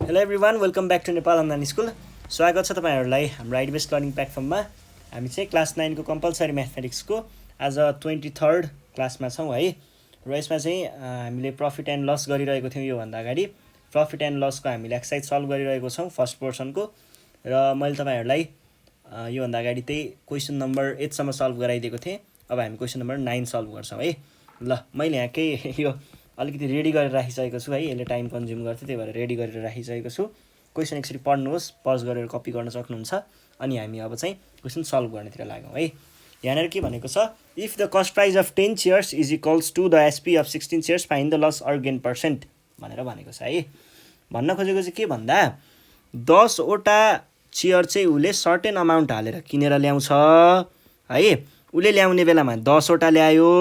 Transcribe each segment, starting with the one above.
Hello everyone, welcome back to Nepal online school. स्वागत छ तपाईँहरूलाई हाम्रो आइडी बेस्ड लर्निङ प्लेटफर्ममा। हामी चाहिँ क्लास 9को कम्पलसरी म्याथमेटिक्सको आज 23rd क्लासमा छौँ है। र यसमा चाहिँ हामीले प्रफिट एन्ड लस गरिरहेको थियौँ। योभन्दा अगाडि प्रफिट एन्ड लसको हामीले एक्सर्साइज सल्भ गरिरहेको छौँ फर्स्ट पोर्सनको। र मैले तपाईँहरूलाई योभन्दा अगाडि त्यही क्वेसन नम्बर 8 सम्म सल्भ गराइदिएको थिएँ। अब हामी क्वेसन नम्बर 9 सल्भ गर्छौँ है। ल, मैले यहाँ केही यो अलिकति रेडी गरेर राखिसकेको छु है। यसले टाइम कन्ज्युम गर्थ्यो, त्यही भएर रेडी गरेर राखिसकेको छु। क्वेसन एकचोटि पढ्नुहोस्, पज गरेर कपी गर्न सक्नुहुन्छ। अनि हामी अब चाहिँ क्वेसन सल्भ गर्नेतिर लाग्यौँ है। यहाँनिर के भनेको छ, if the cost price of 10 chairs is equals to the SP of 16 chairs find the loss or gain percent भनेर भनेको छ है। भन्न खोजेको चाहिँ के भन्दा 10 वटा चेयर चाहिँ उसले सर्टेन अमाउन्ट हालेर किनेर ल्याउँछ है। उसले ल्याउने बेलामा 10 वटा ल्यायो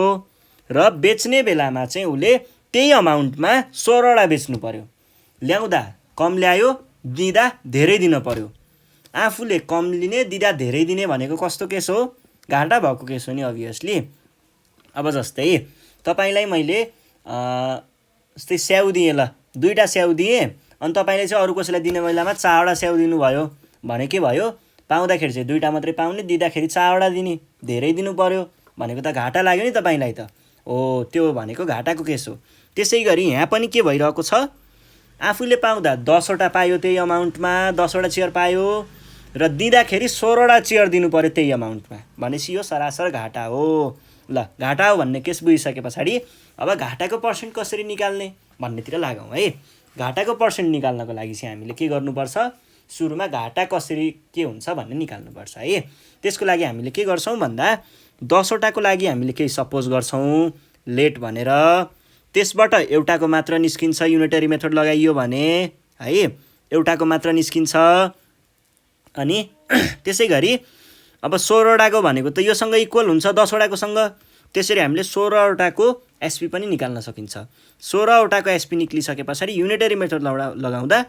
र बेच्ने बेलामा चाहिँ उसले त्यही अमाउन्टमा 16 वटा बेच्नु पर्यो। ल्याउँदा कम ल्यायो, दिँदा धेरै दिन पर्यो। आफूले कम लिने, दिँदा धेरै दिने भनेको कस्तो केस हो? घाटा भएको केस हो नि अभियसली। अब जस्तै तपाईँलाई मैले जस्तै स्याउ दिएँ, ल 2टा स्याउ दिएँ, अनि तपाईँले चाहिँ अरू कसैलाई दिने बेलामा 4वटा स्याउ दिनुभयो भने के भयो? पाउँदाखेरि चाहिँ 2टा मात्रै पाउने, दिँदाखेरि 4वटा दिने, धेरै दिनु पर्यो भनेको त घाटा लाग्यो नि तपाईँलाई त। हो, त्यो भनेको घाटाको केस हो। त्यसै गरी यहाँ पनि के भइरहेको छ, आफूले पाउँदा 10 वटा पायो त्यही अमाउन्टमा, 10 वटा चेयर पायो र दिँदाखेरि 16 वटा चेयर दिनु पर्यो त्यही अमाउन्टमा, भनेपछि यो सरासर घाटा हो। ल, घाटा हो भन्ने केस बुझिसके पछाडि अब घाटाको पर्सेन्ट कसरी निकाल्ने भन्नेतिर लागौँ है। घाटाको पर्सेन्ट निकाल्नको लागि चाहिँ हामीले के गर्नुपर्छ, सुरुमा घाटा कसरी के हुन्छ भन्ने निकाल्नुपर्छ है। त्यसको लागि हामीले के गर्छौँ भन्दा 10 वटाको लागि हामीले केही सपोज गर्छौँ लेट भनेर, त्यसबाट एउटाको मात्र निस्किन्छ युनिटरी मेथड लगाइयो भने है, एउटाको मात्र निस्किन्छ। अनि त्यसै गरी अब 16 वटाको भनेको त योसँग इक्वल हुन्छ 10 वटाकोसँग, त्यसरी हामीले 16 वटाको एसपी पनि निकाल्न सकिन्छ। 16 वटाको एसपी निक्लिसके पछाडि युनिटरी मेथड लगाउँदा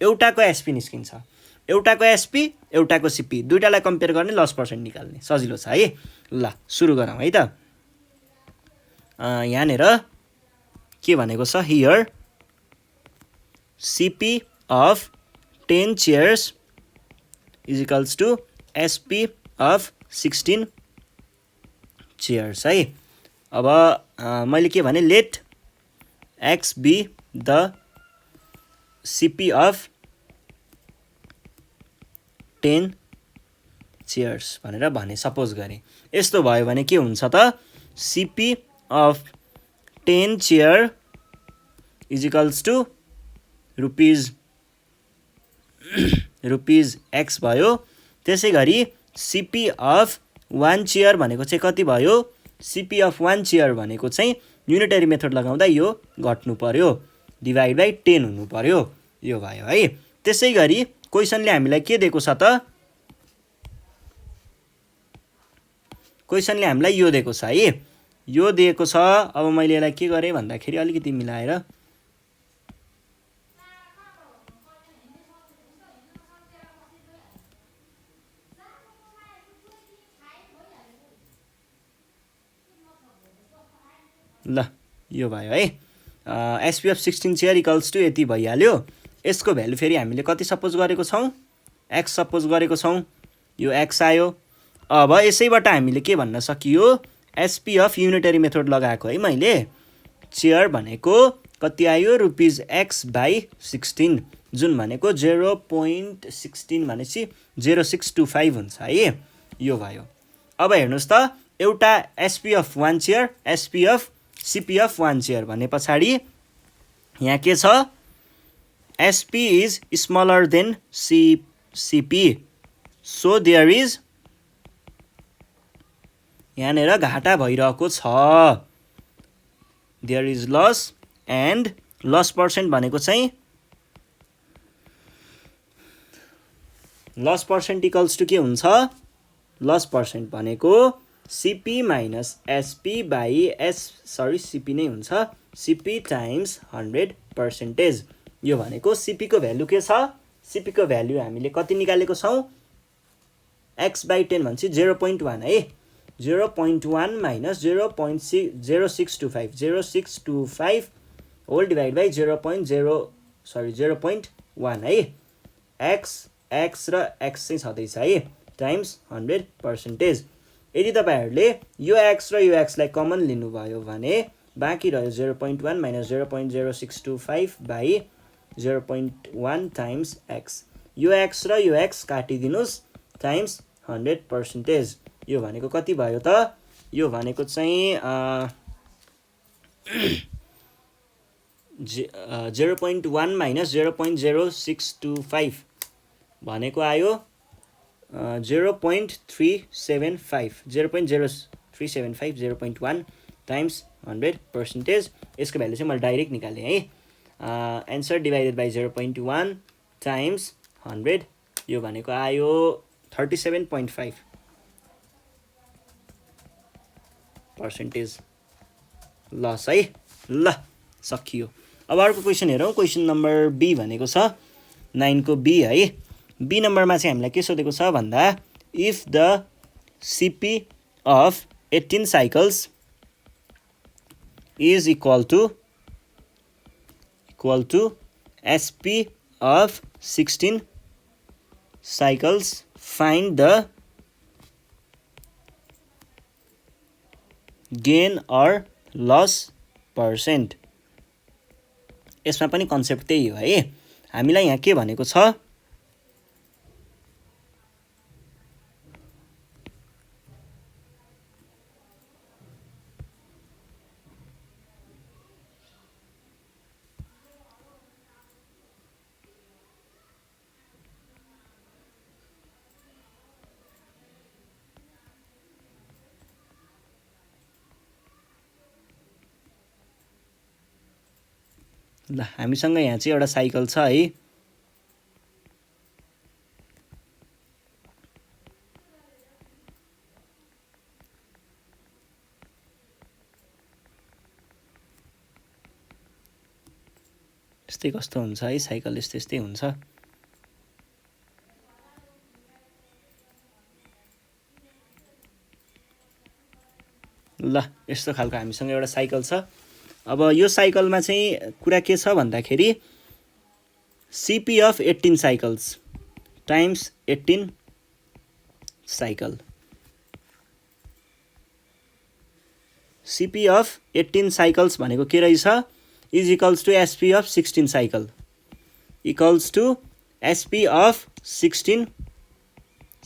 एउटाको एसपी निस्किन्छ। एउटाको एसपी, एउटाको सिपी, दुईटालाई कम्पेयर गर्ने, लस पर्सेन्ट निकाल्ने, सजिलो छ है। ल, सुरु गरौँ है त। यहाँनिर के भनेको छ, here CP of 10 chairs is equals to SP of 16 chairs है। अब मैले के भने, let X be the CP of 10 chairs भनेर भने, सपोज गरेँ। यस्तो भयो भने के हुन्छ त, CP of 10 chair is equals to rupees X भयो। त्यसै गरी सिपी अफ 1 चेयर भनेको चाहिँ कति भयो? सिपी अफ 1 चेयर भनेको चाहिँ युनिटरी मेथड लगाउँदा यो घट्नु पर्यो, डिभाइड बाई 10 हुनु पर्यो, यो भयो है। त्यसै गरी क्वेसनले हामीलाई के दिएको छ त, क्वेसनले हामीलाई यो दिएको छ है, यो दिएको छ। अब मैले यसलाई के गरेँ भन्दाखेरि अलिकति मिलाएर ल, यो भयो है। SP of 16 chair equals to यति भइहाल्यो। यसको भ्यालु फेरि हामीले कति सपोज गरेको छौँ, एक्स सपोज गरेको छौँ, यो एक्स आयो। अब यसैबाट हामीले के भन्न सकियो, एसपी अफ युनिटरी मेथड लगाएको है मैले, चेयर भनेको कति आयो, रुपिज एक्स बाई 16, जुन भनेको 0.16 भनेपछि 0625 हुन्छ है, यो भयो। अब हेर्नुहोस् त, एउटा SP of 1 chair, SP of CP of 1 chair भने पछाडि यहाँ के छ, SP is smaller than CP, so there is, यहाँनिर घाटा भइरहेको छ, there is loss. And loss percent भनेको चाहिँ, लस पर्सेन्ट इक्वल्स टु के हुन्छ, लस पर्सेन्ट भनेको CP minus SP by CP नै हुन्छ, सिपी टाइम्स 100%। यो भनेको सिपीको भ्यालु के छ, सिपीको भ्यालु हामीले कति निकालेको छौँ, एक्स बाई 10 भनेपछि 0.1 है। 0.1 minus 0.0625 होल डिभाइड बाई 0.0 1 है, x र x चाहिँ छँदैछ है, टाइम्स 100%। यदि तपाईँहरूले यो x र यो x लाई कमन लिनुभयो भने बाँकी रह्यो 0.1 माइनस 0.0625 बाई 0.1 टाइम्स x। यो x र यो x काटिदिनुहोस् टाइम्स 100%। यो भनेको कति भयो त? यो भनेको चाहिँ 0.1 माइनस 0.0625 भनेको आयो 0.375 0.0375 0.1 टाइम्स 100%। यसको भ्यालु चाहिँ मैले डाइरेक्ट निकालेँ है। एन्सर डिभाइडेड बाई 0.1 टाइम्स 100 यो भनेको आयो 37.5% लस है। ल सकियो। अब अर्को क्वेसन हेरौँ। क्वेसन नम्बर बी भनेको छ 9 को बी है। बी नम्बरमा चाहिँ हामीलाई के सोधेको छ भन्दा if the CP of 18 cycles is equal to SP of 16 cycles, find the gain or loss percent। यसमा पनि कन्सेप्ट त्यही हो है। हामीलाई यहाँ के भनेको छ, ल हामीसँग यहाँ चाहिँ एउटा साइकल छ है। यस्तै कस्तो हुन्छ है, साइकल यस्तै हुन्छ। ल यस्तो खालको हामीसँग एउटा साइकल छ। अब यो साइकलमा चाहिँ कुरा के छ भन्दाखेरि CP of 18 cycles times 18 cycle. CP of 18 cycles भनेको के रहेछ, is equals to SP of 16 cycle equals to SP of 16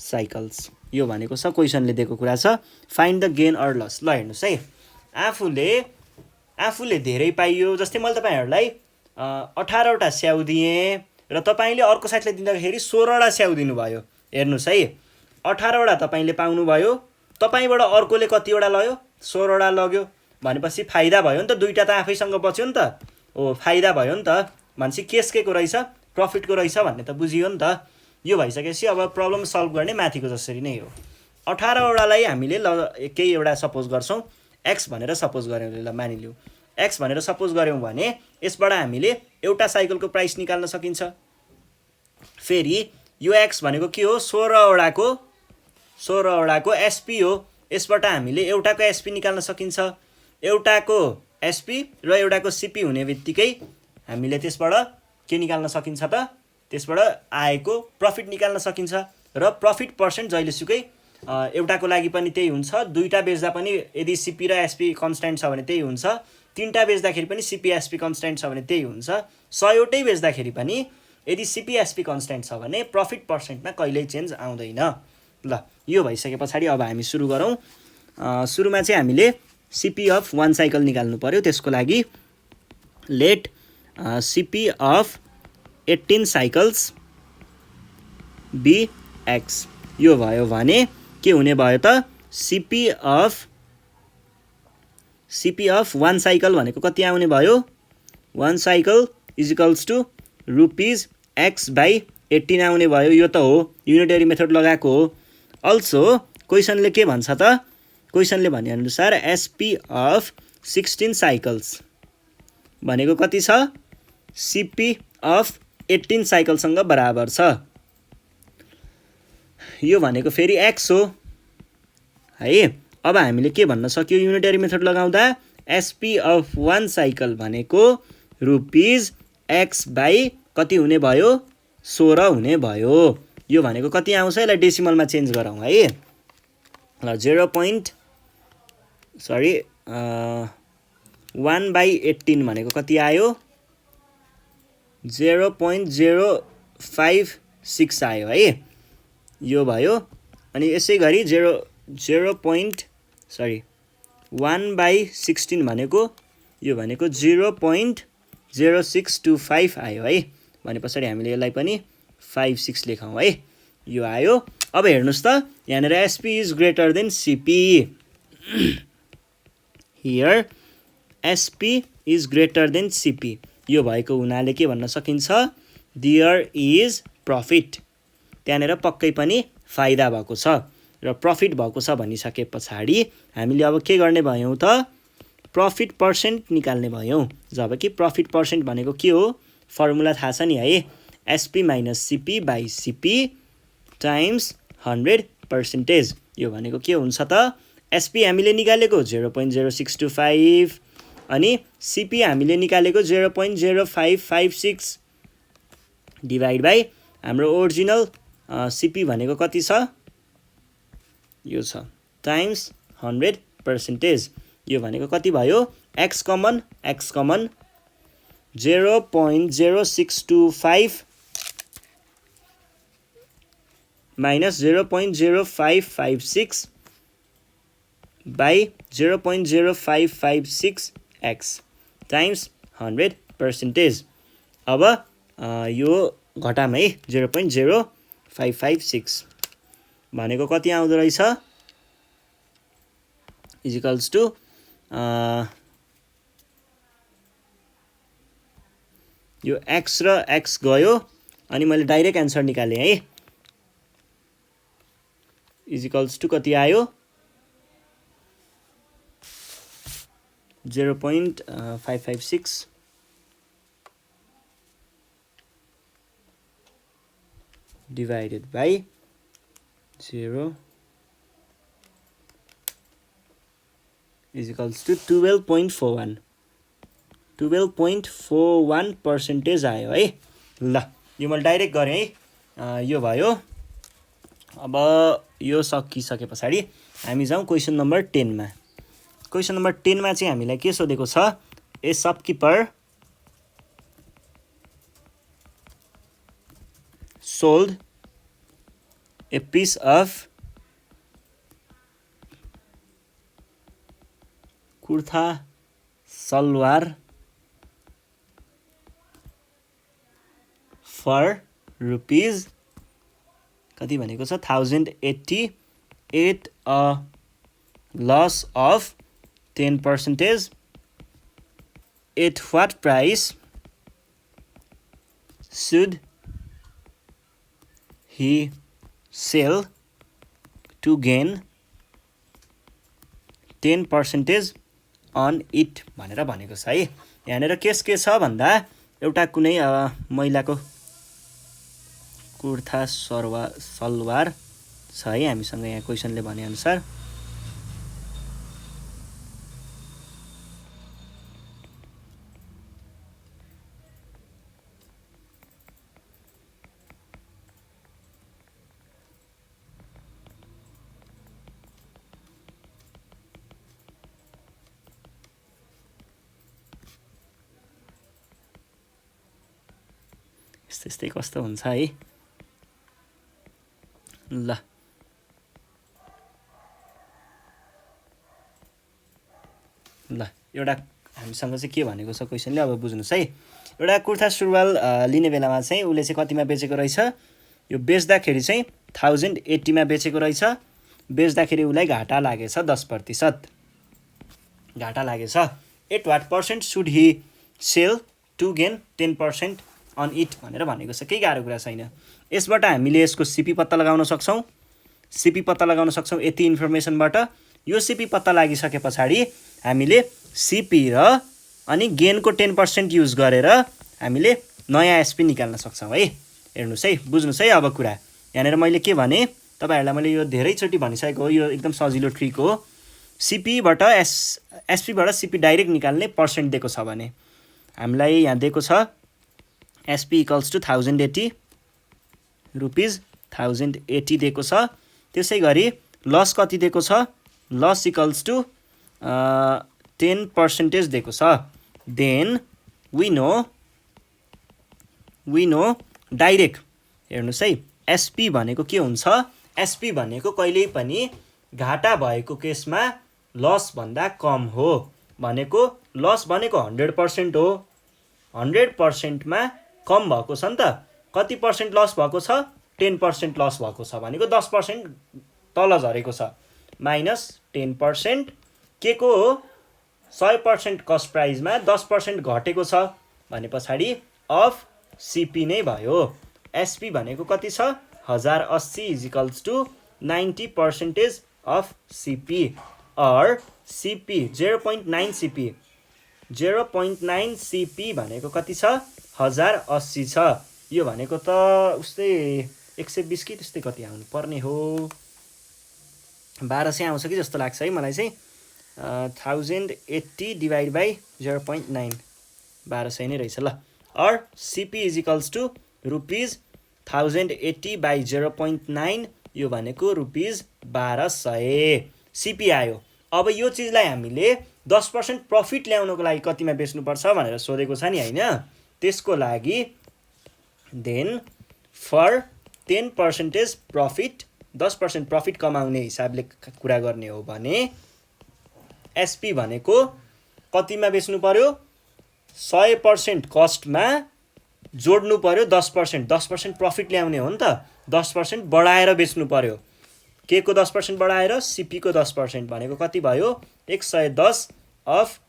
cycles. यो भनेको छ क्वेसनले दिएको कुरा छ, find the gain or loss. ल हेर्नुहोस् है, आफूले धेरै पाइयो। जस्तै मैले तपाईँहरूलाई 18वटा स्याउ दिएँ र तपाईँले अर्को साथीलाई दिँदाखेरि 16वटा स्याउ दिनुभयो। हेर्नुहोस् है, 18वटा तपाईँले पाउनुभयो, तपाईँबाट अर्कोले कतिवटा लग्यो, 16वटा लग्यो भनेपछि फाइदा भयो नि त। दुईवटा त आफैसँग बच्यो नि त, हो फाइदा भयो नि त। भनेपछि केको रहेछ, प्रफिटको रहेछ भन्ने त बुझियो नि त। यो भइसकेपछि अब प्रब्लम सल्भ गर्ने माथिको जसरी नै हो। 18वटालाई हामीले ल केही एउटा सपोज गर्छौँ, एक्स भनेर सपोज गऱ्यौँ। ल मानिलिउँ एक्स भनेर सपोज गऱ्यौँ भने यसबाट हामीले एउटा साइकलको प्राइस निकाल्न सकिन्छ। फेरि यो एक्स भनेको के हो, 16वटाको एसपी हो। यसबाट हामीले एउटाको एसपी निकाल्न सकिन्छ। एउटाको एसपी र एउटाको सिपी हुने बित्तिकै हामीले त्यसबाट के निकाल्न सकिन्छ त, त्यसबाट आएको प्रफिट निकाल्न सकिन्छ। र प्रफिट पर्सेन्ट जहिलेसुकै एउटाको लागि पनि त्यही हुन्छ। दुईटा बेच्दा पनि यदि सिपी र एसपी कन्स्ट्यान्ट छ भने त्यही हुन्छ। तीनटा बेच्दाखेरि पनि सिपी एसपी कन्स्ट्यान्ट छ भने त्यही हुन्छ। 100वटै बेच्दाखेरि पनि यदि सिपी एसपी कन्स्ट्यान्ट छ भने प्रफिट पर्सेन्टमा कहिल्यै चेन्ज आउँदैन। ल यो भइसके पछाडि अब हामी सुरु गरौँ। सुरुमा चाहिँ हामीले सिपी अफ 1 साइकल निकाल्नु पर्यो। त्यसको लागि let CP of 18 cycles be X. यो भयो भने के हुने भयो त, सिपी अफ 1 साइकल भनेको कति आउने भयो, 1 cycle is equals to rupees X by 18 आउने भयो। यो त हो युनिटरी मेथड लगाएको हो। अल्सो क्वेसनले के भन्छ त, क्वेसनले भनेअनुसार एसपी अफ 16 साइकल्स भनेको कति छ, सिपी अफ 18 साइकलसँग बराबर छ। यो भनेको फेरि एक्स हो है। अब हामीले के भन्न सक्यो युनिटरी मेथड लगाउँदा, एसपी अफ 1 साइकल भनेको रुपिज एक्स बाई कति हुने भयो 16 हुने भयो यो भनेको कति आउँछ यसलाई डेसिमलमा चेन्ज गरौँ है ल 1/18 भनेको कति आयो 0.056 आयो है यो भयो अनि यसै गरी 1/16 भनेको यो भनेको 0.0625 आयो है भनेपछि हामीले यसलाई पनि 56 लेखौँ है यो आयो अब हेर्नुस् त यहाँनेर SP is greater than CP here SP is greater than CP यो भएको हुनाले के भन्न सकिन्छ देयर इज प्रॉफिट त्यहाँनेर पक्कै पनि फाइदा भएको छ र प्रॉफिट भएको छ भनिसके पछाडी हामीले अब के गर्ने भयौं त प्रॉफिट पर्सेन्ट निकाल्ने भयौं जब कि प्रॉफिट पर्सेन्ट भनेको के हो फर्मुला थाहा छ नि है SP - CP / CP टाइम्स 100% यो भनेको के हुन्छ त SP हामीले निकालेको 0.0625 अनि CP हामीले निकालेको 0.0556 डिवाइड बाइ हाम्रो ओरिजिनल CP भनेको कति छ यो छ टाइम्स 100% यो भनेको कति भयो x common 0.0625 minus 0.0556 by 0.0556x times 100%. अब यो घटाम है 0.0556 भनेको कति आउँदो रहेछ इक्वल्स टु यो x र x गयो अनि मैले डाइरेक्ट आन्सर निकाले है इक्वल्स टु कति आयो 0.556 divided by 0 is equals to 12.41 12.41% आयो है ल यो मैले डाइरेक्ट गरे है यो भयो अब यो सकिसके पछाडी हामी जाउँ क्वेशन नम्बर 10 मा क्वेशन नम्बर 10 मा चाहिँ हामीलाई के सोधेको छ ए शपकीपर sold a piece of kurta salwar for rupees कति भनेको छ 1080 at a loss of 10% at what price should he sell to gain 10% on it भनेर भनेको छ है यहाँनेर के छ भन्दा एउटा कुनै महिलाको कुर्ता सलवार छ है हामीसँग यहाँ क्वेशनले भने अनुसार यस्तै कस्तो हुन्छ है ल एउटा हामीसँग चाहिँ के भनेको छ क्वेशनले अब बुझ्नुस् है एउटा कुर्ता सुरुवाल लिने बेलामा चाहिँ उले चाहिँ कतिमा बेचेको रहेछ यो बेच्दाखेरि चाहिँ 1080 मा बेचेको रहेछ बेच्दाखेरि उलाई घाटा लागेछ 10% घाटा लागेछ at what percent should he sell to gain 10% on it भनेर भनेको छ केही गाह्रो कुरा छैन यसबाट हामीले यसको सीपी पत्ता लगाउन सक्छौं यति इन्फर्मेसनबाट यो सीपी पत्ता लागिसके पछाडी हामीले सीपी र अनि गेनको 10% युज गरेर हामीले नयाँ एसपी निकाल्न सक्छौं है हेर्नुस् है बुझ्नुस् है अब कुरा यहाँनेर मैले के भने तपाईहरुलाई मैले यो धेरै चोटी भनिसकेको हो यो एकदम सजिलो ट्रिक हो सीपी बाट एसपी बाट सीपी डाइरेक्ट निकाल्ने पर्सेन्ट दिएको छ भने हामीलाई यहाँ दिएको छ एसपी इक्वल्स टु 1080 रुपिज 1080 दिएको छ। त्यसै गरी लस कति दिएको छ, लस इक्वल्स टु 10% दिएको छ। देन वी नो डाइरेक्ट हेर्नुहोस् है, एसपी भनेको के हुन्छ, एसपी भनेको कहिल्यै पनि घाटा भएको केसमा लस भन्दा कम हो भनेको, लस भनेको 100% हो, 100% मा कम भएको छ नि त, कति पर्सेन्ट लस भएको छ, 10% लस भएको छ भनेको 10% तल झरेको छ, माइनस 10% के को हो, 100% कस्ट प्राइसमा 10% घटेको छ भने पछाडि अफ सिपी नै भयो। एसपी भनेको कति छ, 1080 is equals to 90% of CP, और सिपी 0.9 सिपी, 0.9 सिपी भनेको कति छ, 1080 छ। यो भनेको त उस्तै 120 कि त्यस्तै कति आउनु पर्ने हो, 1200 आउँछ कि जस्तो लाग्छ है मलाई चाहिँ। 1080 डिभाइड बाई 0.9 1200 नै रहेछ ल। और CP is equals to rupees 1080 by 0.9, यो भनेको रुपिज 1200 सिपी आयो। अब यो चिजलाई हामीले 10% प्रफिट ल्याउनको लागि कतिमा बेच्नुपर्छ भनेर सोधेको छ नि हैन, त्यसको लागि देन फर 10% प्रफिट, 10% प्रफिट कमाउने हिसाबले कुरा गर्ने हो भने एसपी भनेको कतिमा बेच्नु पर्यो, 100% कस्टमा जोड्नु पर्यो 10%, 10% प्रफिट ल्याउने हो नि त, 10% बढाएर बेच्नु पर्यो। के को 10% बढाएर, सिपी को 10% भनेको कति भयो, 110 अफ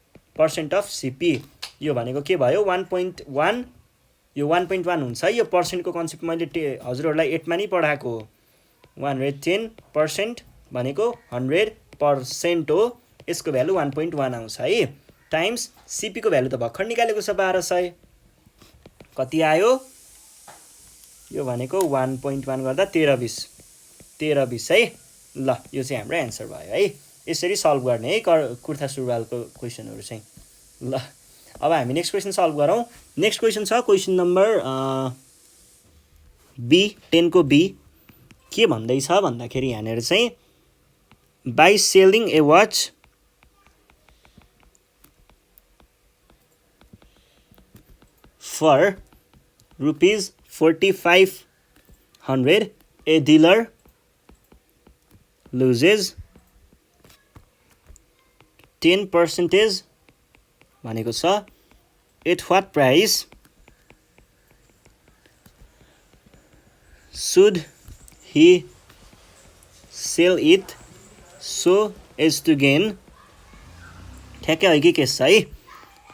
सिपी, यो भनेको के भयो 1.1, यो 1.1 हुन्छ। यो पर्सेन्टको कन्सेप्ट मैले हजुरहरूलाई 8 मा नै पढाएको हो। 110% भनेको 100% हो, यसको भ्यालु 1.1 आउँछ है, टाइम्स सिपी को भ्यालु त भर्खर निकालेको छ 1200, कति आयो, यो भनेको 1.1 गर्दा 1320 है। ल यो चाहिँ हाम्रो एन्सर भयो है। यसरी सल्भ गर्ने है कुर्था सुरुवालको क्वेसनहरू चाहिँ। ल अब हामी नेक्स्ट क्वेसन सल्भ गरौँ। नेक्स्ट क्वेसन छ क्वेसन नम्बर बी, 10 को बी। के भन्दैछ भन्दाखेरि यहाँनिर चाहिँ by selling a watch for rupees 4500 a dealer loses 10% भनेको छ, at what price should he sell it so as to gain, ठ्याक्कै है कि के छ है,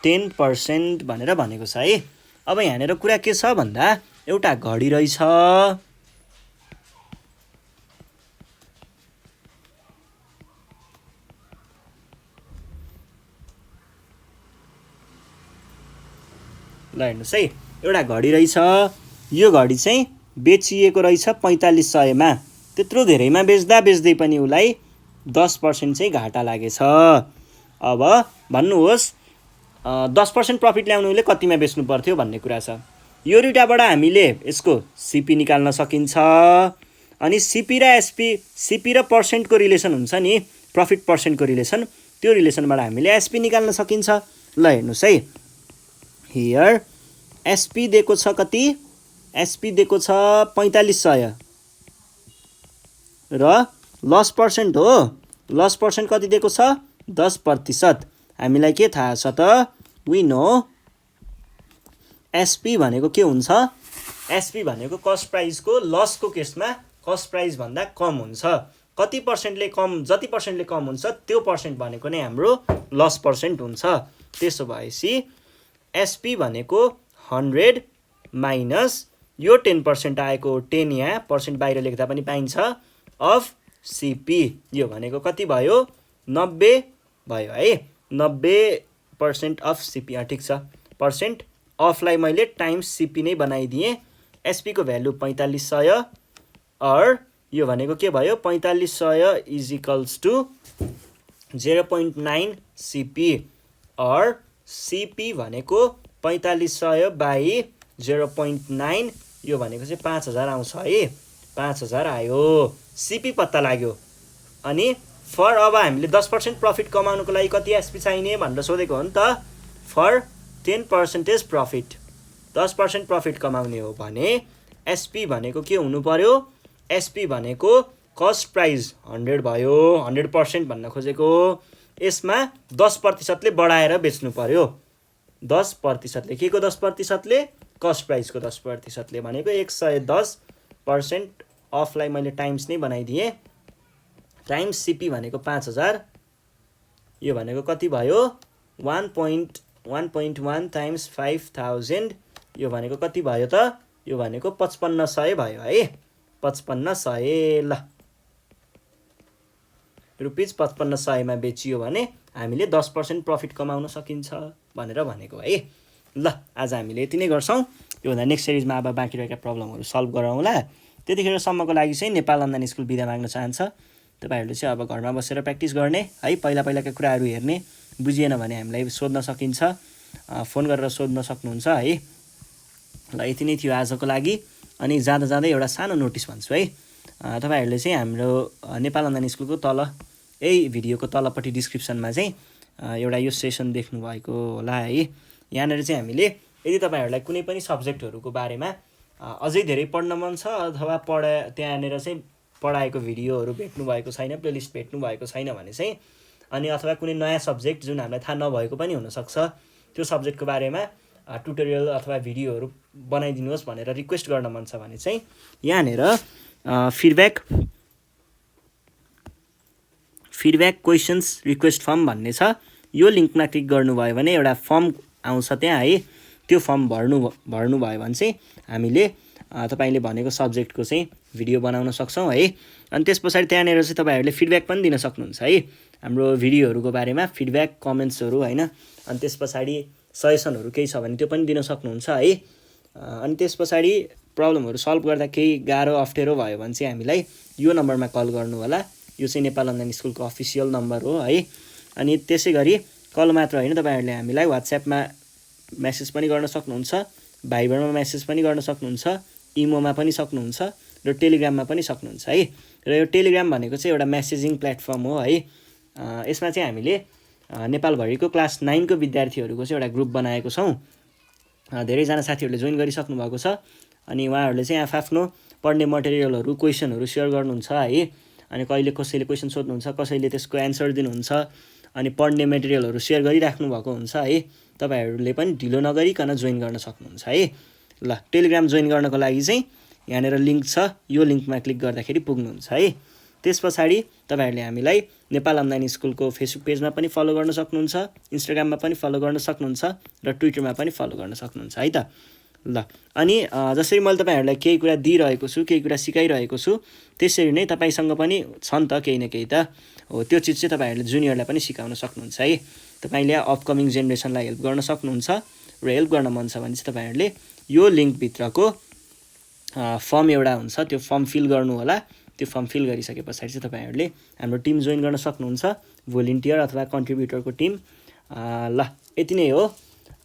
10% भनेर भनेको छ है। अब यहाँनिर कुरा के छ भन्दा एउटा घडी रहेछ, ल हेर्नुहोस् है, एउटा घडी रहेछ, यो घडी चाहिँ बेचिएको रहेछ 4500 मा, त्यत्रो धेरैमा बेच्दा बेच्दै पनि उसलाई 10% चाहिँ घाटा लागेछ। अब भन्नुहोस् 10% प्रफिट ल्याउनु उसले कतिमा बेच्नु पर्थ्यो भन्ने कुरा छ। यो दुईटाबाट हामीले यसको सिपी निकाल्न सकिन्छ, अनि सिपी र एसपी, सिपी र पर्सेन्टको रिलेसन हुन्छ नि, प्रफिट पर्सेन्टको रिलेसन, त्यो रिलेसनबाट हामीले एसपी निकाल्न सकिन्छ। ल हेर्नुहोस् है, हियर एसपी दिएको छ कति, एसपी दिएको छ 4500 र लस पर्सेन्ट हो, लस पर्सेन्ट कति दिएको छ 10%। हामीलाई के थाहा छ त, वी नो एसपी भनेको के हुन्छ, एसपी भनेको कस्ट प्राइसको लसको केसमा कस्ट प्राइस भन्दा कम हुन्छ, कति पर्सेन्टले कम, जति पर्सेन्टले कम हुन्छ त्यो पर्सेन्ट भनेको नै हाम्रो लस पर्सेन्ट हुन्छ। त्यसो भएपछि एसपी भनेको 100 माइनस यो 10% आएको 10, यहाँ पर्सेन्ट बाहिर लेख्दा पनि पाइन्छ, अफ सिपी, यो भनेको कति भयो 90 भयो है, 90% अफ सिपी। ठिक छ, पर्सेन्ट अफलाई मैले टाइम्स सिपी नै बनाइदिएँ, एसपी को भ्यालु 4500 और यो भनेको के भयो 4500 इज इक्वल्स टु 0.9 सिपी, और सिपी भनेको 4500 बाई 0.9 यो भनेको चाहिँ 5000 आउँछ है 5000 आयो सिपी पत्ता लाग्यो अनि फर अब हामीले 10% प्रफिट कमाउनुको लागि कति एसपी चाहिने भनेर सोधेको हो नि त फर 10% प्रफिट 10% प्रफिट कमाउने हो भने एसपी भनेको के हुनु पर्यो एसपी भनेको कस्ट प्राइस 100 भयो 100% भन्न खोजेको यसमा 10% ले बढाएर बेच्नु पर्यो 10% ले के को 10% ले कस्ट प्राइसको 10% ले भनेको 110% अफलाई मैले टाइम्स नै बनाइदिएँ टाइम्स सिपी भनेको 5000 यो भनेको कति भयो 1.1 टाइम्स 5000 यो भनेको कति भयो त यो भनेको 5500 भयो है 5500 ल रुपीज 5500 मा बेचियो भने हामीले 10% प्रफिट कमाउन सकिन्छ भनेर भनेको है ल आज हामीले यति नै गर्छौं यो भन्दा नेक्स्ट सिरिजमा अब बाँकी रहेका प्रब्लमहरु सल्भ गरौँला त्यतिखेर सम्मको लागि चाहिँ नेपाल अनलाइन स्कुल बिदा माग्न चाहन्छ तपाईहरुले चाहिँ अब घरमा बसेर प्र्याक्टिस गर्ने है पहिला कुराहरु हेर्ने बुझिएन भने हामीलाई सोध्न सकिन्छ फोन गरेर सोध्न सक्नुहुन्छ है ल यति नै थियो आजको लागि अनि जाँदा जाँदै एउटा सानो नोटिस भन्छु है तपाईहरुले चाहिँ हाम्रो नेपाल अनलाइन स्कुलको तल यही भिडियोको तलपट्टि डिस्क्रिप्सनमा चाहिँ एउटा यो सेसन देख्नु भएको होला है यहाँनेर चाहिँ हामीले यदि तपाईहरुलाई कुनै पनि सब्जेक्टहरुको बारेमा अझै धेरै पढ्न मन छ अथवा त्यहाँनेर चाहिँ पढाएको भिडियोहरु भेट्नु भएको छैन प्लेलिस्ट भेट्नु भएको छैन भने चाहिँ अनि अथवा कुनै नयाँ सब्जेक्ट जुन हामीलाई थाहा नभएको पनि हुन सक्छ त्यो सब्जेक्टको बारेमा ट्युटोरियल अथवा भिडियोहरु बनाइदिनुहोस् भनेर रिक्वेस्ट गर्न मन छ भने चाहिँ यहाँनेर फिडब्याक क्वेशन्स रिक्वेस्ट फर्म भन्ने छ यो लिंकमा क्लिक गर्नुभयो भने एउटा फर्म आउँछ त्यहाँ है त्यो फर्म भर्नु भयो भने चाहिँ हामीले तपाईले भनेको सब्जेक्टको चाहिँ भिडियो बनाउन सक्छौं है अनि त्यसपछि त्यहाँनेर चाहिँ तपाईहरुले फिडब्याक पनि दिन सक्नुहुन्छ है हाम्रो भिडियोहरुको बारेमा फिडब्याक कमेन्ट्सहरु हैन अनि त्यसपछि सजेसनहरु केही छ भने त्यो पनि दिन सक्नुहुन्छ है अनि त्यसपछि प्रब्लमहरु सल्भ गर्दा केही गाह्रो अप्ठ्यारो भयो भने चाहिँ हामीलाई यो नम्बरमा कल गर्नु होला यो चाहिँ नेपाल अनलाइन स्कुलको अफिसियल नम्बर हो है अनि त्यसैगरी कल मात्र हैन तपाईहरुले हामीलाई WhatsAppमा मेसेज पनि गर्न सक्नुहुन्छ भाइबरमा मेसेज पनि गर्न सक्नुहुन्छ इमोमा पनि सक्नुहुन्छ र टेलिग्राममा पनि सक्नुहुन्छ है र यो टेलिग्राम भनेको चाहिँ एउटा मेसेजिङ प्लेटफर्म हो है यसमा चाहिँ हामीले नेपाल भरिको क्लास 9 को विद्यार्थीहरुको चाहिँ एउटा ग्रुप बनाएको छौं धेरै जना साथीहरुले जोइन गरिसक्नु भएको छ अनि उहाँहरुले चाहिँ आफ्नो पढ्ने मटेरियलहरु क्वेशनहरु शेयर गर्नुहुन्छ है अनि कहिले कसैले क्वेशन सोध्नुहुन्छ कसैले त्यसको एन्सर दिनुहुन्छ अनि पढ्ने मटेरियलहरु शेयर गरिराख्नु भएको हुन्छ है तपाईहरुले पनि ढिलो नगरिकन जोइन गर्न सक्नुहुन्छ है ल टेलिग्राम जोइन गर्नको लागि चाहिँ यहाँनेर लिंक छ यो लिंकमा क्लिक गर्दाखेरि पुग्नुहुन्छ है त्यसपछि तपाईहरुले हामीलाई नेपाल अनलाइन स्कुलको फेसबुक पेजमा पनि फलो गर्न सक्नुहुन्छ इन्स्टाग्राममा पनि फलो गर्न सक्नुहुन्छ र ट्विटरमा पनि फलो गर्न सक्नुहुन्छ है त ल अनि जसरी मैले तपाईहरुलाई केही कुरा दिइरहेको छु केही कुरा सिकाइरहेको छु त्यसरी नै तपाईसँग पनि छ नि त केही न केही त हो त्यो चीज चाहिँ तपाईहरुले जुनियरलाई पनि सिकाउन सक्नुहुन्छ है तपाईले अपकमिङ जेनेरेसनलाई हेल्प गर्न सक्नुहुन्छ र हेल्प गर्न मन छ भने चाहिँ तपाईहरुले यो लिंक भित्रको फर्म एउटा हुन्छ त्यो फर्म फिल गर्नु होला त्यो फर्म फिल गरिसकेपछि चाहिँ तपाईहरुले हाम्रो टिम जोइन गर्न सक्नुहुन्छ भोलिन्टियर अथवा कन्ट्रिब्युटरको टिम ल यति नै हो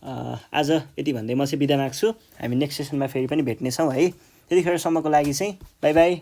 आज यति भन्दै म चाहिँ बिदा माग्छु हामी नेक्स्ट सेसनमा फेरि पनि भेट्ने छौं है त्यतिखेरसम्मको लागि चाहिँ बाइ बाइ